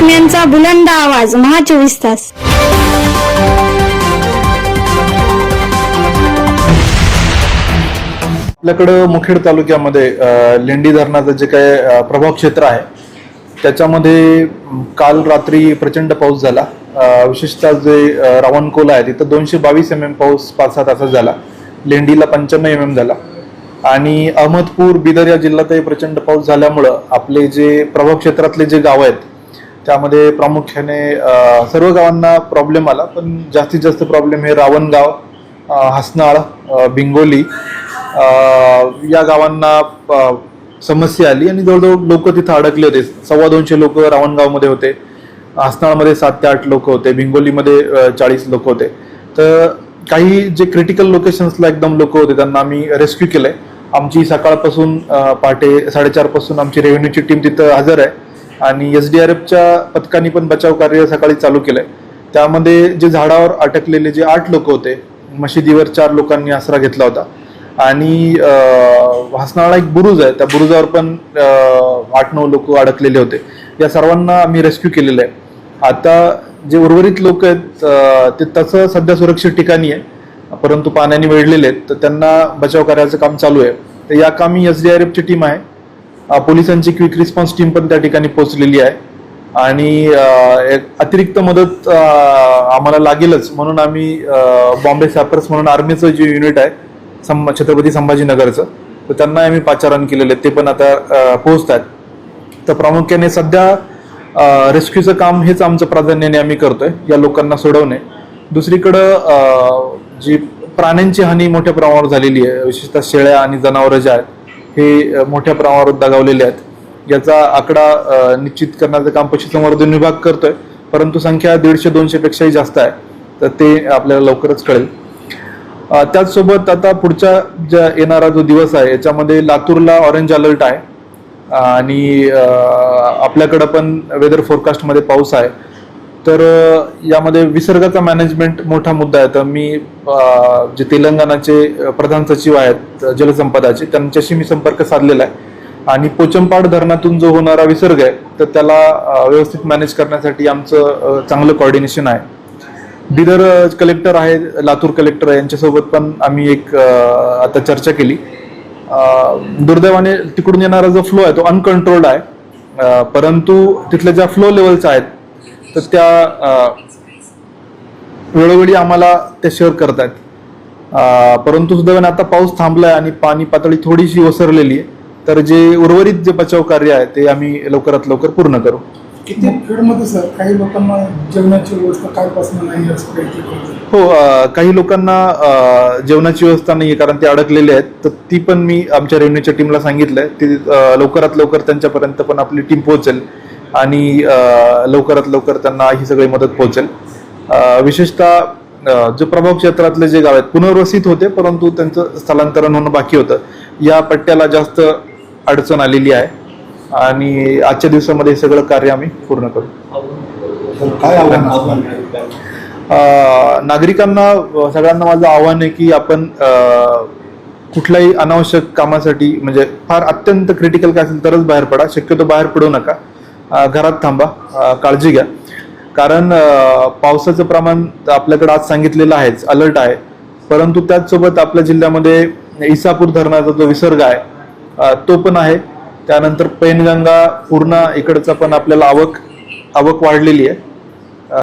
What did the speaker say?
बातम्यांचा बुलंद आवाज महा 24 तास. आपल्याकडे मुखेड तालुक्यामध्ये लेंडी धरणाचं जे काही प्रभाव क्षेत्र आहे त्याच्यामध्ये काल रात्री प्रचंड पाऊस झाला. विशेषतः जे रावणकोला आहे तिथं 222 mm पाऊस 5-6 तासात झाला. लेंडीला 95 mm झाला आणि अहमदपूर बिदर या जिल्ह्यातही प्रचंड पाऊस झाल्यामुळं आपले जे प्रभाव क्षेत्रातले जे गाव आहेत त्यामध्ये प्रामुख्याने सर्व गावांना प्रॉब्लेम आला, पण जास्तीत जास्त प्रॉब्लेम हे रावणगाव, हसनाळ, बिंगोली या गावांना समस्या आली आणि जवळजवळ लोक तिथं अडकले होते. 250 लोक रावणगावमध्ये होते, हसनाळमध्ये 7 ते 8 लोक होते, बिंगोलीमध्ये 40 लोक होते. तर काही जे क्रिटिकल लोकेशन्सला एकदम लोक होते त्यांना आम्ही रेस्क्यू केलंय. आमची सकाळपासून पहाटे 4:30 पासून आमची रेव्हेन्यूची टीम तिथं हजर आहे आणि SDRFच्या पथकाने पण बचाव कार्य सकाळी चालू केलंय. त्यामध्ये जे झाडावर अटकलेले जे 8 लोक होते, मशिदीवर 4 लोकांनी आसरा घेतला होता आणि हसनाळा एक बुरुज आहे, त्या बुरुजावर पण 8-9 लोक अडकलेले होते. या सर्वांना आम्ही रेस्क्यू केलेलं आहे. आता जे उर्वरित लोक आहेत ते तसं सध्या सुरक्षित ठिकाणी आहे, परंतु पाण्याने वेढलेले आहेत, तर त्यांना बचाव कार्याचं काम चालू आहे. तर या कामी SDRFची टीम आहे, पोलिसांची क्विक रिस्पॉन्स टीम पण त्या ठिकाणी पोहोचलेली आहे आणि अतिरिक्त मदत आम्हाला लागेलच म्हणून आम्ही बॉम्बे सॅपर्स म्हणून आर्मीचं जे युनिट आहे छत्रपती संभाजीनगरचं, तर त्यांना आम्ही पाचारण केलेले ते पण आता पोहोचत आहेत. तर प्रामुख्याने सध्या रेस्क्यूचं काम हेच आमचं प्राधान्याने आम्ही करतोय, या लोकांना सोडवणे. दुसरीकडं जी प्राण्यांची हानी मोठ्या प्रमाणावर झालेली आहे, विशेषतः शेळ्या आणि जनावरं जे आहेत हे मोठ्या प्रमाणावर दगावलेले आहेत. याचा आकडा निश्चित करण्याचं काम पशुसंवर्धन विभाग करतोय, परंतु संख्या 150-200 पेक्षाही जास्त आहे, तर ते आपल्याला लवकरच कळेल. त्याचसोबत आता पुढच्या ज्या येणारा जो दिवस आहे याच्यामध्ये लातूरला ऑरेंज अलर्ट आहे आणि आपल्याकडं पण वेदर फोरकास्टमध्ये पाऊस आहे. तर यामध्ये विसर्गाचा मॅनेजमेंट मोठा मुद्दा आहे. तर मी जे तेलंगणाचे प्रधान सचिव आहेत जलसंपदाचे त्यांच्याशी मी संपर्क साधलेला आहे आणि पोचमपाड धरणातून जो होणारा विसर्ग आहे तर त्याला व्यवस्थित मॅनेज करण्यासाठी आमचं चांगलं कॉर्डिनेशन आहे. बिदर कलेक्टर आहे, लातूर कलेक्टर आहे, यांच्यासोबत पण आम्ही एक आता चर्चा केली. दुर्दैवाने तिकडून येणारा जो फ्लो आहे तो अनकंट्रोल्ड आहे, परंतु तिथल्या ज्या फ्लो लेवल्स आहेत तर त्या वेळोवेळी आम्हाला ते शेअर करतायत. परंतु सुदैवाने आता पाऊस थांबलाय आणि पाणी पातळी थोडीशी ओसरलेली आहे, तर जे उर्वरित जे बचाव कार्य आहे ते आम्ही लवकरात लवकर पूर्ण करू. किती फीडमध्ये सर काही लोकांना जेवणाची व्यवस्था कालपासून नाही असं काही? हो, काही लोकांना जेवणाची व्यवस्था नाही आहे कारण ते अडकलेले आहेत, तर ती पण मी आमच्या रेव्हेन्यूच्या टीमला सांगितलंय. ती लवकरात लवकर त्यांच्यापर्यंत पण आपली टीम पोहोचेल आणि लवकरात लवकर त्यांना ही सगळी मदत पोहोचेल. विशेषतः जो प्रभाव क्षेत्रातले जे गाव आहेत पुनर्वसित होते परंतु त्यांचं स्थलांतरण होणं बाकी होतं, या पट्ट्याला जास्त अडचण आलेली आहे आणि आजच्या दिवसामध्ये हे सगळं कार्य आम्ही पूर्ण करू. काय आव्हान? नागरिकांना सगळ्यांना माझं आव्हान आहे की आपण कुठल्याही अनावश्यक कामासाठी म्हणजे फार अत्यंत क्रिटिकल काय असेल तरच बाहेर पडा, शक्यतो बाहेर पडू नका, घरात थांबा, काळजी घ्या. कारण पावसाचं प्रमाण आपल्याकडे आज सांगितलेलं आहेच, अलर्ट आहे, परंतु त्याचसोबत आपल्या जिल्ह्यामध्ये इसापूर धरणाचा जो विसर्ग आहे तो पण आहे. त्यानंतर पैनगंगा, पूर्णा इकडचा पण आपल्याला आवक वाढलेली आहे.